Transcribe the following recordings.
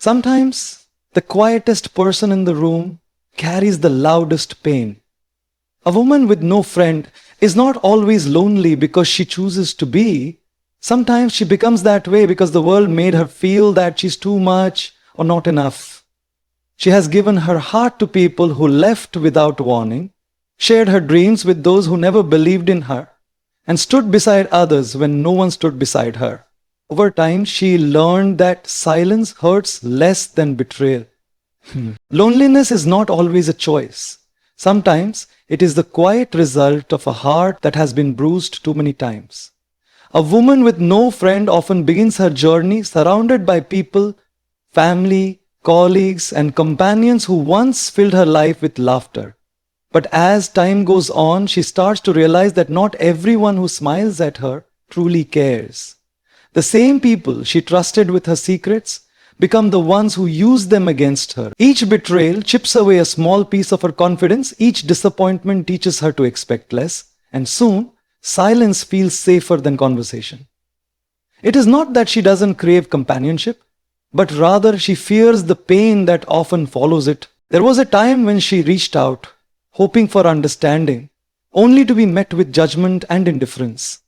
Sometimes the quietest person in the room carries the loudest pain. A woman with no friend is not always lonely because she chooses to be. Sometimes she becomes that way because the world made her feel that she's too much or not enough. She has given her heart to people who left without warning, shared her dreams with those who never believed in her, and stood beside others when no one stood beside her. Over time, she learned that silence hurts less than betrayal. Loneliness is not always a choice. Sometimes it is the quiet result of a heart that has been bruised too many times. A woman with no friend often begins her journey surrounded by people, family, colleagues, and companions who once filled her life with laughter. But as time goes on, she starts to realize that not everyone who smiles at her truly cares. The same people she trusted with her secrets become the ones who use them against her. Each betrayal chips away a small piece of her confidence, each disappointment teaches her to expect less, and soon, silence feels safer than conversation. It is not that she doesn't crave companionship, but rather she fears the pain that often follows it. There was a time when she reached out, hoping for understanding, only to be met with judgment and indifference.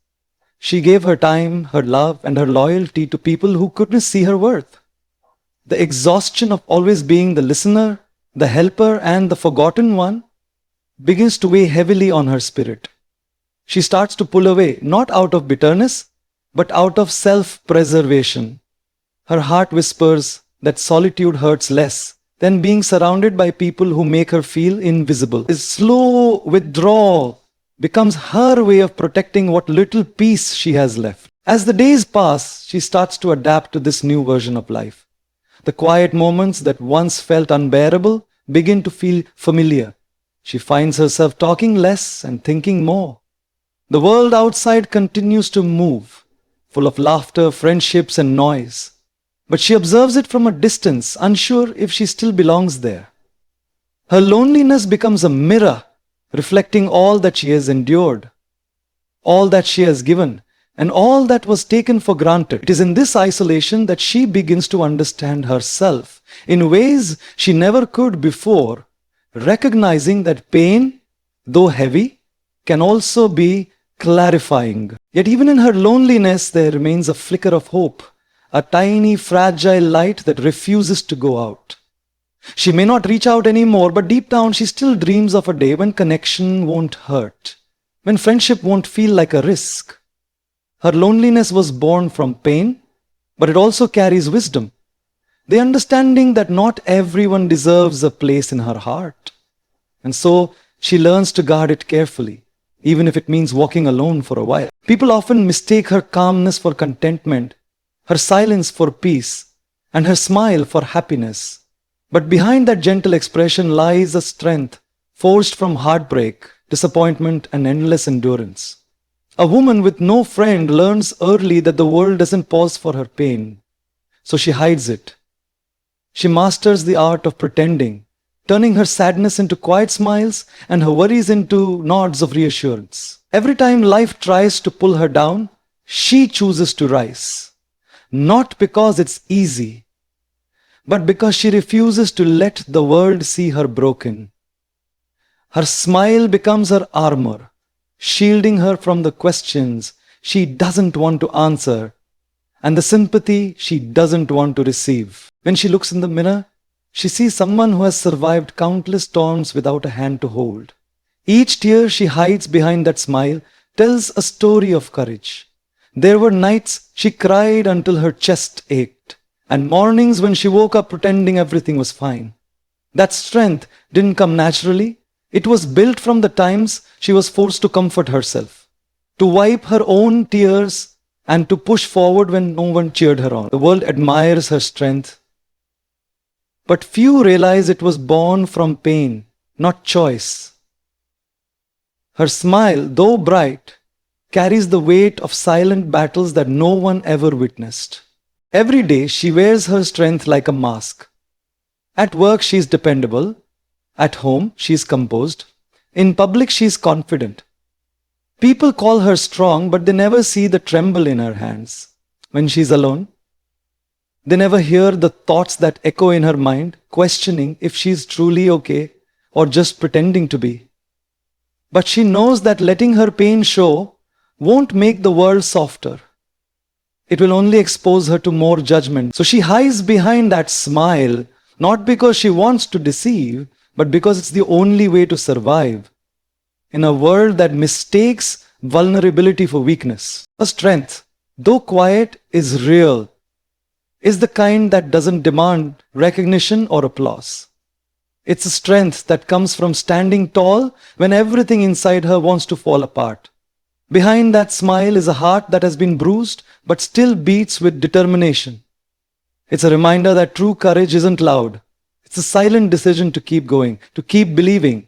She gave her time, her love, and her loyalty to people who couldn't see her worth. The exhaustion of always being the listener, the helper, and the forgotten one begins to weigh heavily on her spirit. She starts to pull away, not out of bitterness, but out of self-preservation. Her heart whispers that solitude hurts less than being surrounded by people who make her feel invisible. This slow withdrawal becomes her way of protecting what little peace she has left. As the days pass, she starts to adapt to this new version of life. The quiet moments that once felt unbearable begin to feel familiar. She finds herself talking less and thinking more. The world outside continues to move, full of laughter, friendships, and noise. But she observes it from a distance, unsure if she still belongs there. Her loneliness becomes a mirror, reflecting all that she has endured, all that she has given, and all that was taken for granted. It is in this isolation that she begins to understand herself in ways she never could before, recognizing that pain, though heavy, can also be clarifying. Yet even in her loneliness, there remains a flicker of hope, a tiny, fragile light that refuses to go out. She may not reach out anymore, but deep down she still dreams of a day when connection won't hurt, when friendship won't feel like a risk. Her loneliness was born from pain, but it also carries wisdom. The understanding that not everyone deserves a place in her heart. And so she learns to guard it carefully, even if it means walking alone for a while. People often mistake her calmness for contentment, her silence for peace, and her smile for happiness. But behind that gentle expression lies a strength forged from heartbreak, disappointment, and endless endurance. A woman with no friend learns early that the world doesn't pause for her pain, so she hides it. She masters the art of pretending, turning her sadness into quiet smiles and her worries into nods of reassurance. Every time life tries to pull her down, she chooses to rise. Not because it's easy, but because she refuses to let the world see her broken. Her smile becomes her armor, shielding her from the questions she doesn't want to answer and the sympathy she doesn't want to receive. When she looks in the mirror, she sees someone who has survived countless storms without a hand to hold. Each tear she hides behind that smile tells a story of courage. There were nights she cried until her chest ached, and mornings when she woke up pretending everything was fine. That strength didn't come naturally. It was built from the times she was forced to comfort herself, to wipe her own tears, and to push forward when no one cheered her on. The world admires her strength, but few realize it was born from pain, not choice. Her smile, though bright, carries the weight of silent battles that no one ever witnessed. Every day she wears her strength like a mask. At work she is dependable. At home, she is composed. In public, she is confident. People call her strong, but they never see the tremble in her hands. When she is alone, They never hear the thoughts that echo in her mind, questioning if she's truly okay or just pretending to be. But she knows that letting her pain show won't make the world softer. It will only expose her to more judgment. So she hides behind that smile, not because she wants to deceive, but because it's the only way to survive. In a world that mistakes vulnerability for weakness, a strength, though quiet, is real, is the kind that doesn't demand recognition or applause. It's a strength that comes from standing tall when everything inside her wants to fall apart. Behind that smile is a heart that has been bruised but still beats with determination. It's a reminder that true courage isn't loud. It's a silent decision to keep going, to keep believing,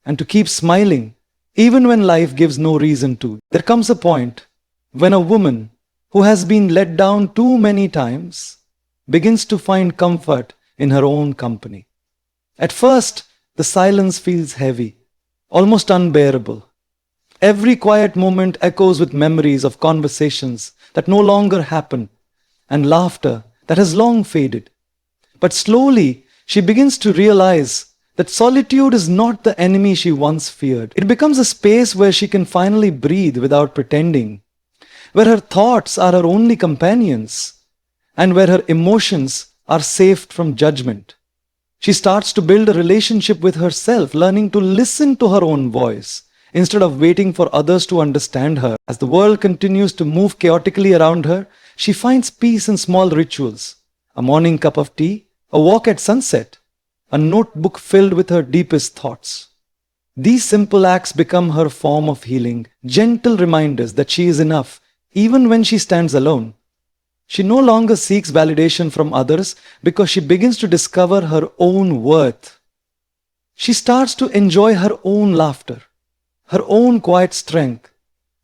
and to keep smiling, even when life gives no reason to. There comes a point when a woman who has been let down too many times begins to find comfort in her own company. At first, the silence feels heavy, almost unbearable. Every quiet moment echoes with memories of conversations that no longer happen and laughter that has long faded. But slowly, she begins to realize that solitude is not the enemy she once feared. It becomes a space where she can finally breathe without pretending, where her thoughts are her only companions, and where her emotions are safe from judgment. She starts to build a relationship with herself, learning to listen to her own voice instead of waiting for others to understand her. As the world continues to move chaotically around her, she finds peace in small rituals: a morning cup of tea, a walk at sunset, a notebook filled with her deepest thoughts. These simple acts become her form of healing, gentle reminders that she is enough, even when she stands alone. She no longer seeks validation from others because she begins to discover her own worth. She starts to enjoy her own laughter, her own quiet strength,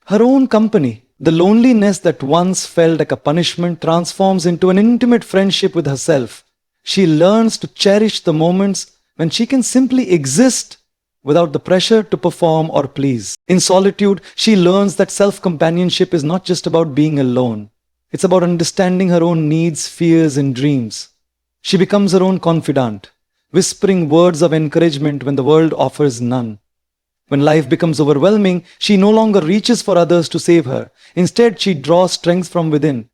her own company. The loneliness that once felt like a punishment transforms into an intimate friendship with herself. She learns to cherish the moments when she can simply exist without the pressure to perform or please. In solitude, she learns that self-companionship is not just about being alone. It's about understanding her own needs, fears, and dreams. She becomes her own confidant, whispering words of encouragement when the world offers none. When life becomes overwhelming, she no longer reaches for others to save her. Instead, she draws strength from within.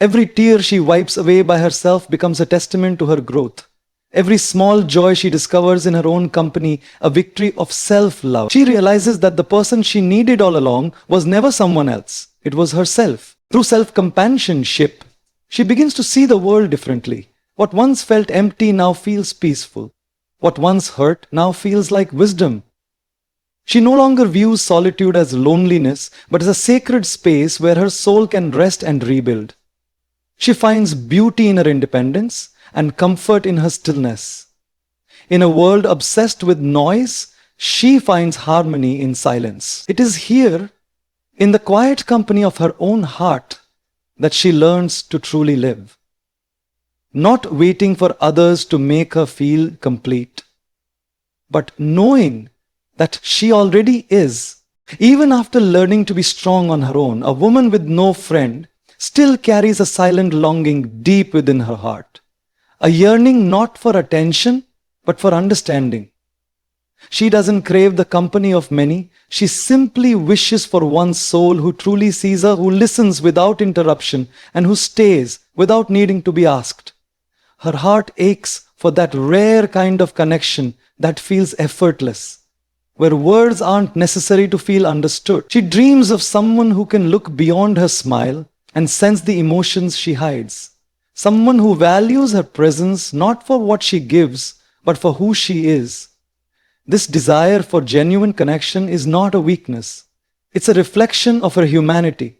Every tear she wipes away by herself becomes a testament to her growth. Every small joy she discovers in her own company, a victory of self-love. She realizes that the person she needed all along was never someone else. It was herself. Through self-companionship, she begins to see the world differently. What once felt empty now feels peaceful. What once hurt now feels like wisdom. She no longer views solitude as loneliness, but as a sacred space where her soul can rest and rebuild. She finds beauty in her independence and comfort in her stillness. In a world obsessed with noise, she finds harmony in silence. It is here, in the quiet company of her own heart, that she learns to truly live. Not waiting for others to make her feel complete, but knowing that she already is. Even after learning to be strong on her own, a woman with no friend still carries a silent longing deep within her heart. A yearning not for attention, but for understanding. She doesn't crave the company of many. She simply wishes for one soul who truly sees her, who listens without interruption, and who stays without needing to be asked. Her heart aches for that rare kind of connection that feels effortless, where words aren't necessary to feel understood. She dreams of someone who can look beyond her smile and sense the emotions she hides. Someone who values her presence not for what she gives, but for who she is. This desire for genuine connection is not a weakness. It's a reflection of her humanity.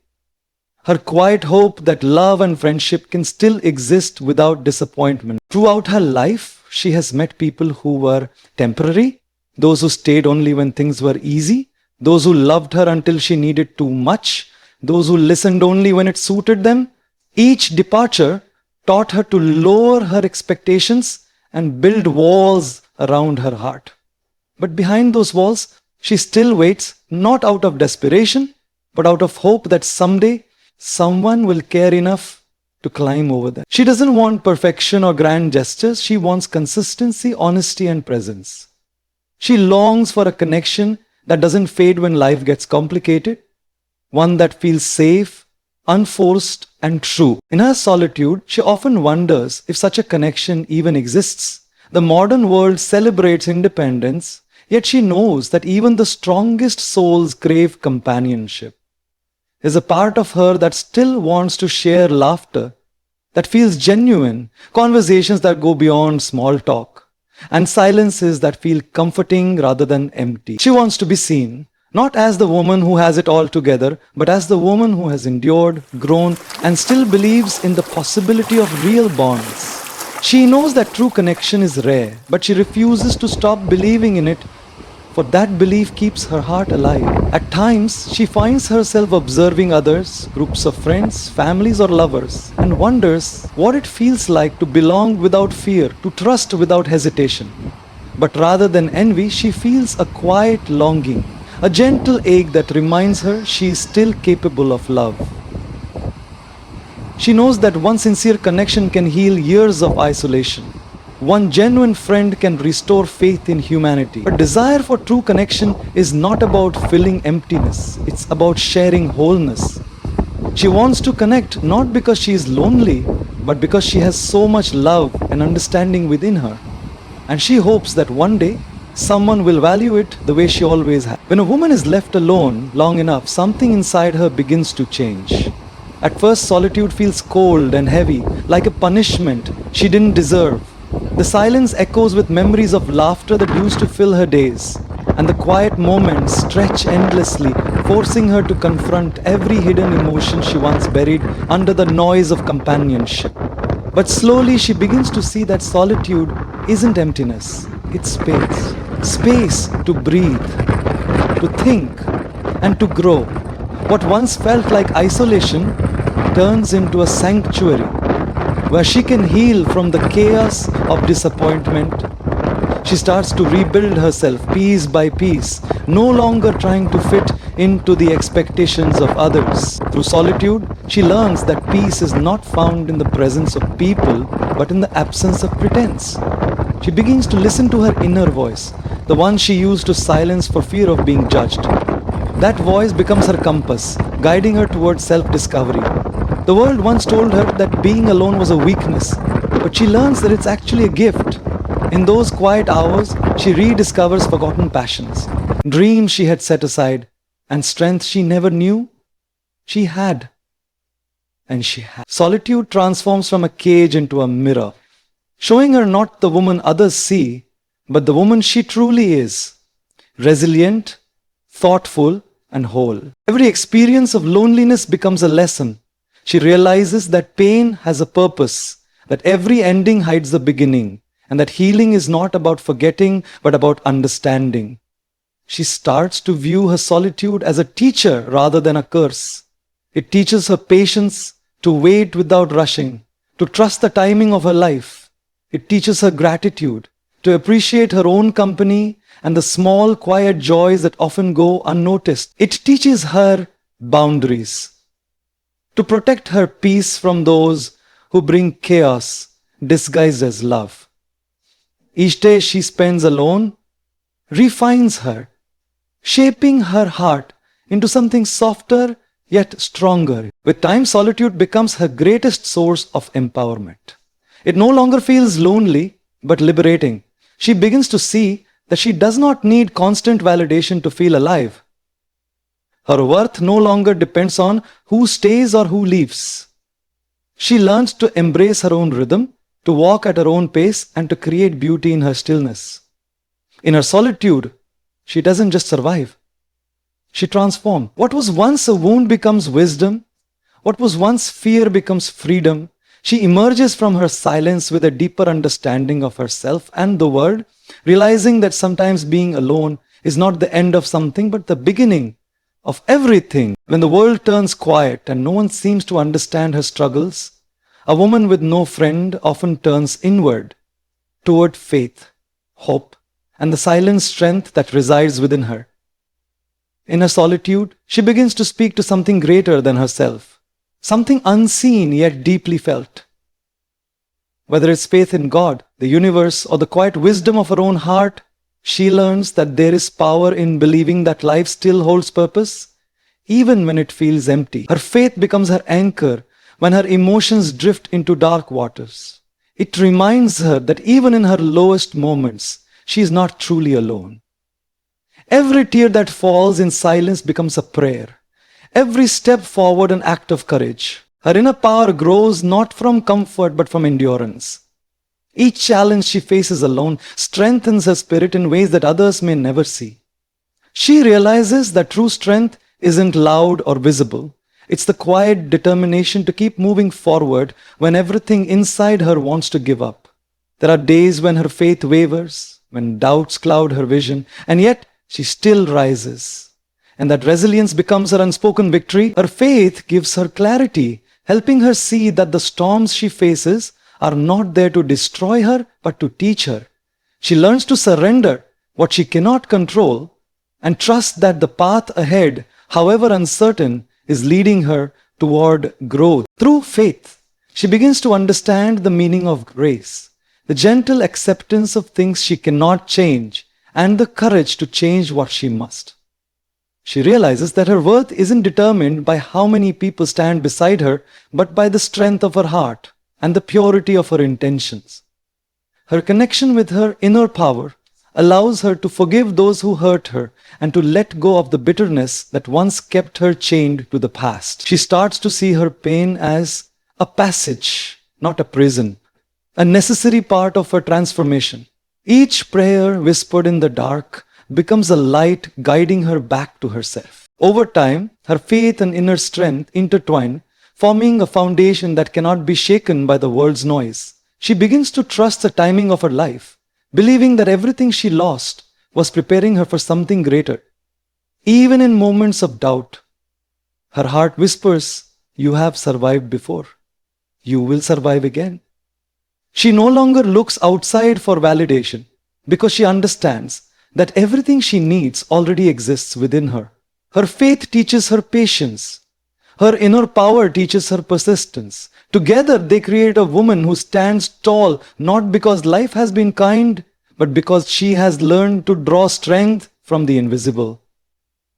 Her quiet hope that love and friendship can still exist without disappointment. Throughout her life, she has met people who were temporary, those who stayed only when things were easy, those who loved her until she needed too much, those who listened only when it suited them. Each departure taught her to lower her expectations and build walls around her heart. But behind those walls, she still waits, not out of desperation, but out of hope that someday someone will care enough to climb over them. She doesn't want perfection or grand gestures. She wants consistency, honesty, and presence. She longs for a connection that doesn't fade when life gets complicated, one that feels safe, unforced, and true. In her solitude, she often wonders if such a connection even exists. The modern world celebrates independence, yet she knows that even the strongest souls crave companionship. There's a part of her that still wants to share laughter that feels genuine, conversations that go beyond small talk, and silences that feel comforting rather than empty. She wants to be seen, not as the woman who has it all together, but as the woman who has endured, grown, and still believes in the possibility of real bonds. She knows that true connection is rare, but she refuses to stop believing in it, for that belief keeps her heart alive. At times, she finds herself observing others, groups of friends, families, or lovers, and wonders what it feels like to belong without fear, to trust without hesitation. But rather than envy, she feels a quiet longing, a gentle ache that reminds her she is still capable of love. She knows that one sincere connection can heal years of isolation. One genuine friend can restore faith in humanity. Her desire for true connection is not about filling emptiness, it's about sharing wholeness. She wants to connect not because she is lonely, but because she has so much love and understanding within her. And she hopes that one day, someone will value it the way she always has. When a woman is left alone long enough, something inside her begins to change. At first, solitude feels cold and heavy, like a punishment she didn't deserve. The silence echoes with memories of laughter that used to fill her days, and the quiet moments stretch endlessly, forcing her to confront every hidden emotion she once buried under the noise of companionship. But slowly she begins to see that solitude isn't emptiness, it's space. Space to breathe, to think, and to grow. What once felt like isolation turns into a sanctuary where she can heal from the chaos of disappointment. She starts to rebuild herself piece by piece, no longer trying to fit into the expectations of others. Through solitude, she learns that peace is not found in the presence of people, but in the absence of pretense. She begins to listen to her inner voice, the one she used to silence for fear of being judged. That voice becomes her compass, guiding her towards self-discovery. The world once told her that being alone was a weakness, but she learns that it's actually a gift. In those quiet hours, she rediscovers forgotten passions, dreams she had set aside, and strength she never knew she had. And she had. Solitude transforms from a cage into a mirror, showing her not the woman others see, but the woman she truly is, resilient, thoughtful, and whole. Every experience of loneliness becomes a lesson. She realizes that pain has a purpose, that every ending hides a beginning, and that healing is not about forgetting, but about understanding. She starts to view her solitude as a teacher rather than a curse. It teaches her patience, to wait without rushing, to trust the timing of her life. It teaches her gratitude, to appreciate her own company and the small, quiet joys that often go unnoticed. It teaches her boundaries, to protect her peace from those who bring chaos disguised as love. Each day she spends alone refines her, shaping her heart into something softer yet stronger. With time, solitude becomes her greatest source of empowerment. It no longer feels lonely, but liberating. She begins to see that she does not need constant validation to feel alive. Her worth no longer depends on who stays or who leaves. She learns to embrace her own rhythm, to walk at her own pace, and to create beauty in her stillness. In her solitude, she doesn't just survive. She transforms. What was once a wound becomes wisdom. What was once fear becomes freedom. She emerges from her silence with a deeper understanding of herself and the world, realizing that sometimes being alone is not the end of something, but the beginning of everything. When the world turns quiet and no one seems to understand her struggles, a woman with no friend often turns inward, toward faith, hope, and the silent strength that resides within her. In her solitude, she begins to speak to something greater than herself, something unseen yet deeply felt. Whether it's faith in God, the universe, or the quiet wisdom of her own heart, she learns that there is power in believing that life still holds purpose, even when it feels empty. Her faith becomes her anchor when her emotions drift into dark waters. It reminds her that even in her lowest moments, she is not truly alone. Every tear that falls in silence becomes a prayer. Every step forward an act of courage. Her inner power grows not from comfort but from endurance. Each challenge she faces alone strengthens her spirit in ways that others may never see. She realizes that true strength isn't loud or visible. It's the quiet determination to keep moving forward when everything inside her wants to give up. There are days when her faith wavers, when doubts cloud her vision, and yet she still rises. And that resilience becomes her unspoken victory. Her faith gives her clarity, helping her see that the storms she faces are not there to destroy her, but to teach her. She learns to surrender what she cannot control and trust that the path ahead, however uncertain, is leading her toward growth. Through faith, she begins to understand the meaning of grace, the gentle acceptance of things she cannot change, and the courage to change what she must. She realizes that her worth isn't determined by how many people stand beside her, but by the strength of her heart and the purity of her intentions. Her connection with her inner power allows her to forgive those who hurt her and to let go of the bitterness that once kept her chained to the past. She starts to see her pain as a passage, not a prison, a necessary part of her transformation. Each prayer whispered in the dark becomes a light guiding her back to herself. Over time, her faith and inner strength intertwine, forming a foundation that cannot be shaken by the world's noise. She begins to trust the timing of her life, believing that everything she lost was preparing her for something greater. Even in moments of doubt, her heart whispers, "You have survived before. You will survive again." She no longer looks outside for validation because she understands that everything she needs already exists within her. Her faith teaches her patience. Her inner power teaches her persistence. Together they create a woman who stands tall not because life has been kind, but because she has learned to draw strength from the invisible,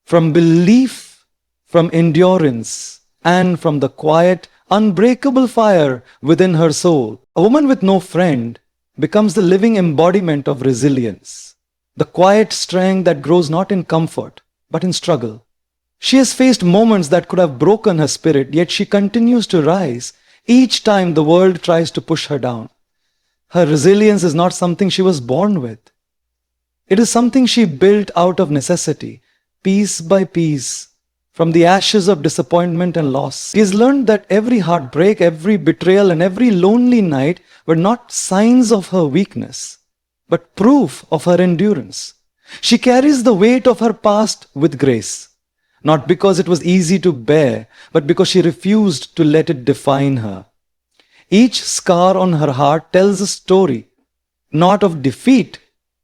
from belief, from endurance, and from the quiet, unbreakable fire within her soul. A woman with no friend becomes the living embodiment of resilience, the quiet strength that grows not in comfort, but in struggle. She has faced moments that could have broken her spirit, yet she continues to rise each time the world tries to push her down. Her resilience is not something she was born with. It is something she built out of necessity, piece by piece, from the ashes of disappointment and loss. She has learned that every heartbreak, every betrayal, and every lonely night were not signs of her weakness, but proof of her endurance. She carries the weight of her past with grace, not because it was easy to bear, but because she refused to let it define her. Each scar on her heart tells a story, not of defeat,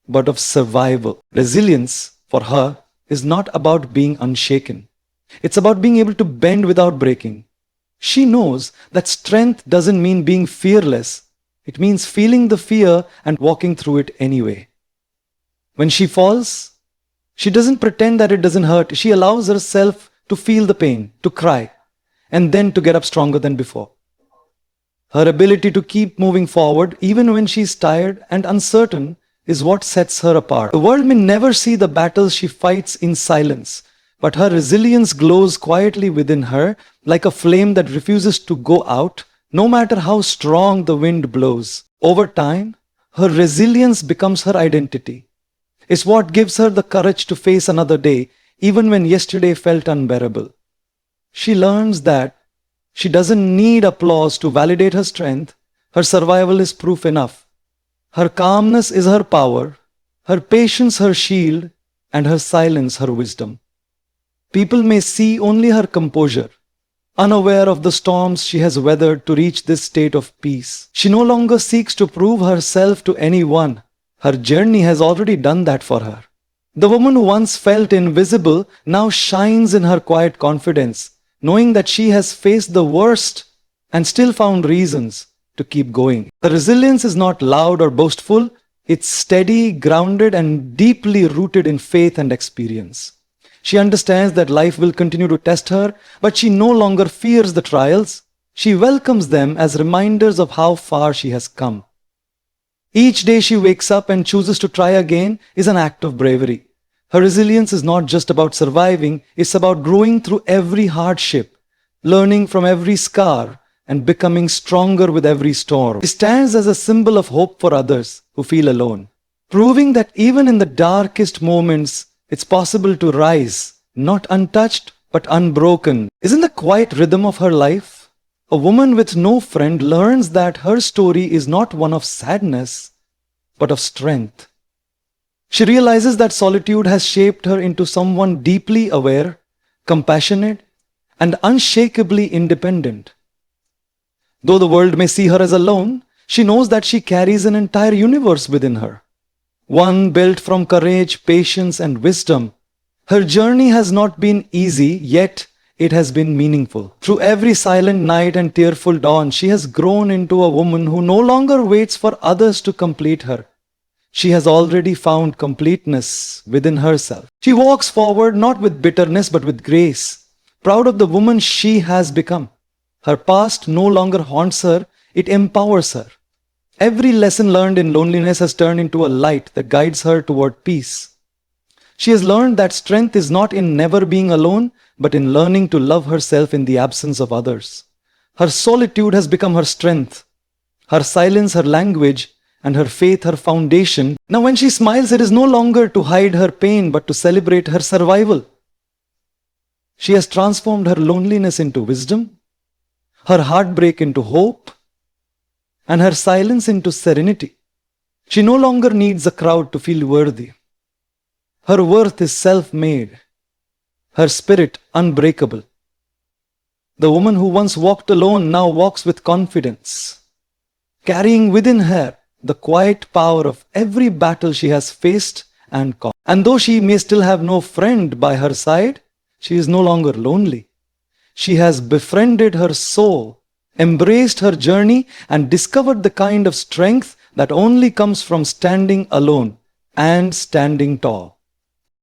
but of survival. Resilience, for her, is not about being unshaken. It's about being able to bend without breaking. She knows that strength doesn't mean being fearless. It means feeling the fear and walking through it anyway. When she falls, she doesn't pretend that it doesn't hurt. She allows herself to feel the pain, to cry, and then to get up stronger than before. Her ability to keep moving forward, even when she's tired and uncertain, is what sets her apart. The world may never see the battles she fights in silence, but her resilience glows quietly within her like a flame that refuses to go out, no matter how strong the wind blows. Over time, her resilience becomes her identity. It's what gives her the courage to face another day, even when yesterday felt unbearable. She learns that she doesn't need applause to validate her strength. Her survival is proof enough. Her calmness is her power, her patience her shield, and her silence her wisdom. People may see only her composure, unaware of the storms she has weathered to reach this state of peace. She no longer seeks to prove herself to anyone. Her journey has already done that for her. The woman who once felt invisible now shines in her quiet confidence, knowing that she has faced the worst and still found reasons to keep going. The resilience is not loud or boastful, it's steady, grounded, and deeply rooted in faith and experience. She understands that life will continue to test her, but she no longer fears the trials. She welcomes them as reminders of how far she has come. Each day she wakes up and chooses to try again is an act of bravery. Her resilience is not just about surviving, it's about growing through every hardship, learning from every scar, and becoming stronger with every storm. It stands as a symbol of hope for others who feel alone, proving that even in the darkest moments, it's possible to rise, not untouched, but unbroken. Isn't the quiet rhythm of her life? A woman with no friend learns that her story is not one of sadness, but of strength. She realizes that solitude has shaped her into someone deeply aware, compassionate, and unshakably independent. Though the world may see her as alone, she knows that she carries an entire universe within her, one built from courage, patience, and wisdom. Her journey has not been easy, yet it has been meaningful. Through every silent night and tearful dawn, she has grown into a woman who no longer waits for others to complete her. She has already found completeness within herself. She walks forward not with bitterness but with grace, proud of the woman she has become. Her past no longer haunts her, it empowers her. Every lesson learned in loneliness has turned into a light that guides her toward peace. She has learned that strength is not in never being alone, but in learning to love herself in the absence of others. Her solitude has become her strength, her silence her language, and her faith her foundation. Now when she smiles, it is no longer to hide her pain, but to celebrate her survival. She has transformed her loneliness into wisdom, her heartbreak into hope, and her silence into serenity. She no longer needs a crowd to feel worthy. Her worth is self-made, her spirit unbreakable. The woman who once walked alone now walks with confidence, carrying within her the quiet power of every battle she has faced and conquered. And though she may still have no friend by her side, she is no longer lonely. She has befriended her soul, embraced her journey, and discovered the kind of strength that only comes from standing alone and standing tall.